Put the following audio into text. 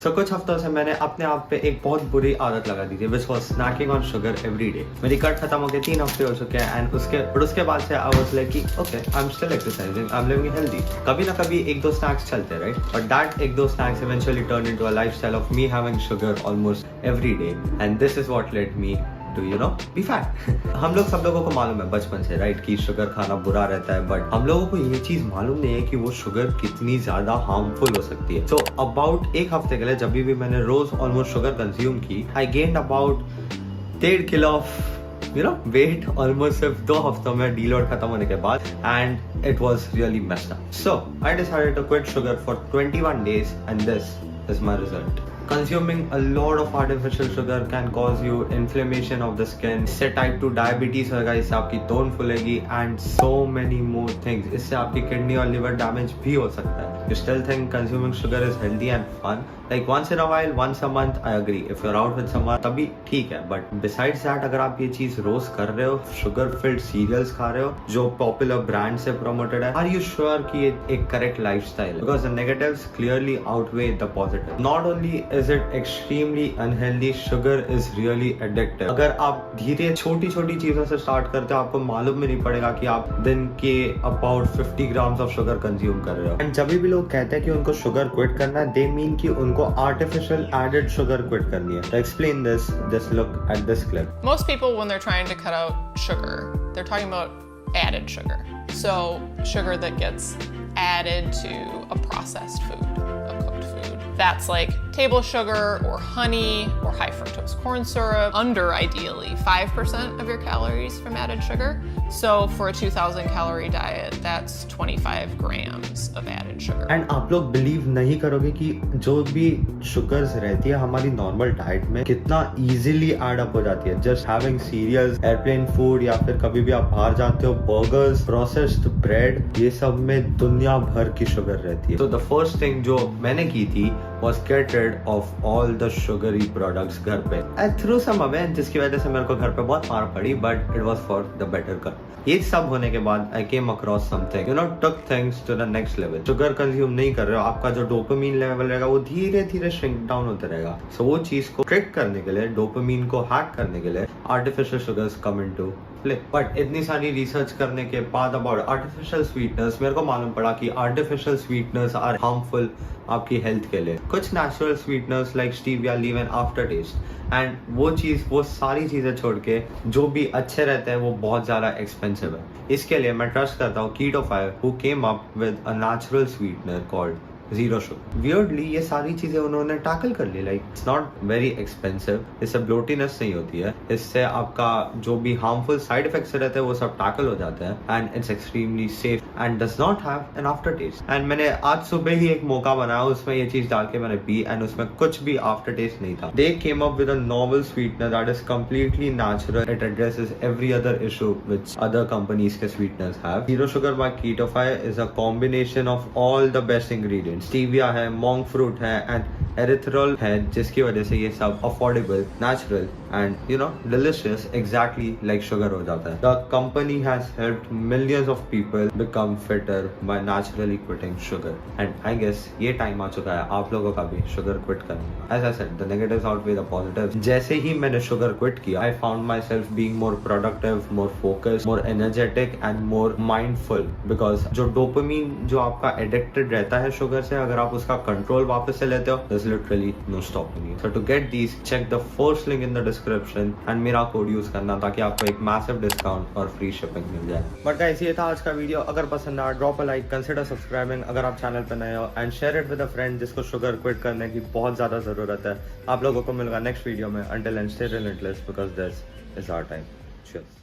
कुछ हफ्तों से मैंने अपने आप पे एक बहुत बुरी आदत लगा दी थी which was snacking on sugar every day. मेरी कट खत्म हो गई 3 हफ्ते हो चुके हैं एंड उसके बाद से I was like okay I am still exercising, I am living healthy. कभी ना कभी एक दो स्नैक्स चलते राइट, बट दैट एक दो snacks eventually turn into a lifestyle of me having sugar almost every day and this is what led me to be fat. हम लोग सब लोगों को मालूम है बचपन से राइट कि शुगर खाना बुरा रहता है, बट हम लोगों को ये चीज मालूम नहीं है कि वो शुगर कितनी ज्यादा हार्मफुल हो सकती है। सो अबाउट एक हफ्ते के लिए जब भी मैंने रोज ऑलमोस्ट शुगर कंज्यूम की, I gained about 1.5 kilo of weight almost सिर्फ 2 हफ्तों में डीलोड खत्म होने के बाद, and it was really messed up. So I decided to quit sugar for 21 days and this is my result. Consuming a lot of artificial sugar can cause you inflammation of the skin, इससे type 2 diabetes होगा, इससे आपकी तोन फूलेगी and so many more things। इससे आपकी kidney और liver damage भी हो सकता है। You still think consuming sugar is healthy and fun? Like once in a while, once a month, I agree. If you're out with someone, तभी ठीक है, but besides that अगर आप ये चीज रोज कर रहे हो, sugar filled cereals खा रहे हो जो popular brand से promoted है, are you sure कि ये एक correct lifestyle है? Because the negatives clearly outweigh the positive. Not only is it extremely unhealthy, sugar is really addictive. अगर आप धीरे छोटी छोटी चीजों से स्टार्ट करते हो, आपको मालूम भी नहीं पड़ेगा कि आप दिन के about 50 grams of sugar consume कर रहे हो। And जब भी लोग कहते हैं कि उनको sugar quit करना है, they mean कि उनको artificial added sugar quit करनी है। To explain this, just look at this clip. Most people, when they're trying to cut out sugar, they're talking about added sugar. So sugar that gets added to a processed food, a cooked food. That's like table sugar or honey or high fructose corn syrup. Under ideally 5% of your calories from added sugar. So for a 2000 calorie diet, that's 25 grams of added sugar. And आप लोग believe नहीं करोगे कि जो भी sugars रहती है हमारी नॉर्मल डाइट में कितना इजीली एड अप हो जाती है। Just having cereals, airplane food, या फिर कभी भी आप बाहर जाते हो, बर्गर्स, प्रोसेस्ड ब्रेड, ये सब में दुनिया भर की शुगर रहती है। तो द फर्स्ट थिंग जो मैंने की थी was get rid of all the sugary products घर पे। I threw some away जिसकी वजह से मेरे को घर पे बहुत मार पड़ी, but it was for the better good। ये सब होने के बाद I came across something, took things to the next level। Sugar consume नहीं कर रहे हो, आपका जो डोपामीन लेवल रहेगा वो धीरे धीरे श्रिंक डाउन होता रहेगा। सो वो चीज को ट्रिक करने के लिए, डोपामीन को हैक करने के लिए artificial sugars come into play. But इतनी सारी रिसर्च करने के बाद अबाउट आर्टिफिशियल स्वीटनर्स मेरे को मालूम पड़ा कि आर्टिफिशियल स्वीटनर्स आर हार्मफुल आपकी हेल्थ के लिए। कुछ natural sweeteners like stevia leave an aftertaste, and वो सारी चीजें छोड़ के जो भी अच्छे रहते हैं वो बहुत ज्यादा एक्सपेंसिव है। इसके लिए मैं ट्रस्ट करता हूँ Keto5 who came up with a natural sweetener called zero sugar. Weirdly ये सारी चीजें उन्होंने टैकल कर ली। Like it's not very expensive, इससे ब्लोटीनेस नहीं होती है, इससे आपका जो भी हार्मफुल साइड इफेक्ट्स रहते हैं वो सब टैकल हो जाते हैं, and it's extremely safe and does not have an aftertaste. And मैंने आज सुबह ही एक मौका बनाया, उसमें ये चीज डाल के मैंने पी एंड उसमें कुछ भी आफ्टर टेस्ट नहीं था। They came up with a novel sweetener that is completely natural. It addresses every other issue which other companies के sweeteners have. Zero sugar by Keto5 is a combination of all the best ingredients. Stevia है, monk fruit है and erythritol है, जिसकी वजह से ये सब affordable, natural and delicious exactly like sugar हो जाता है। The company has helped millions of people become fitter bye naturally quitting sugar, and I guess ये टाइम आ चुका है आप लोगों का भी शुगर क्विट करने का। As I said, the negatives outweigh the positives. जैसे ही मैंने शुगर क्विट किया, I found myself being more productive, more focused, more energetic and more mindful. Because जो डोपामीन जो आपका एडिक्टेड रहता है शुगर से, अगर आप उसका कंट्रोल वापस से लेते हो, there's literally no stopping you. So to get these, check the first link in the description and मेरा कोड यूज करना ताकि आपको एक मैसिव डिस्काउंट और फ्री शिपिंग मिल जाए। बट गाइस, ये था आज का वीडियो। अगर पसंद आया, drop a like, consider subscribing अगर आप चैनल पर नए हो, and share it with a friend जिसको शुगर क्विट करने की बहुत ज्यादा जरूरत है। आप लोगों को मिलेगा नेक्स्ट वीडियो में। Until then, stay relentless because this is our time. Cheers.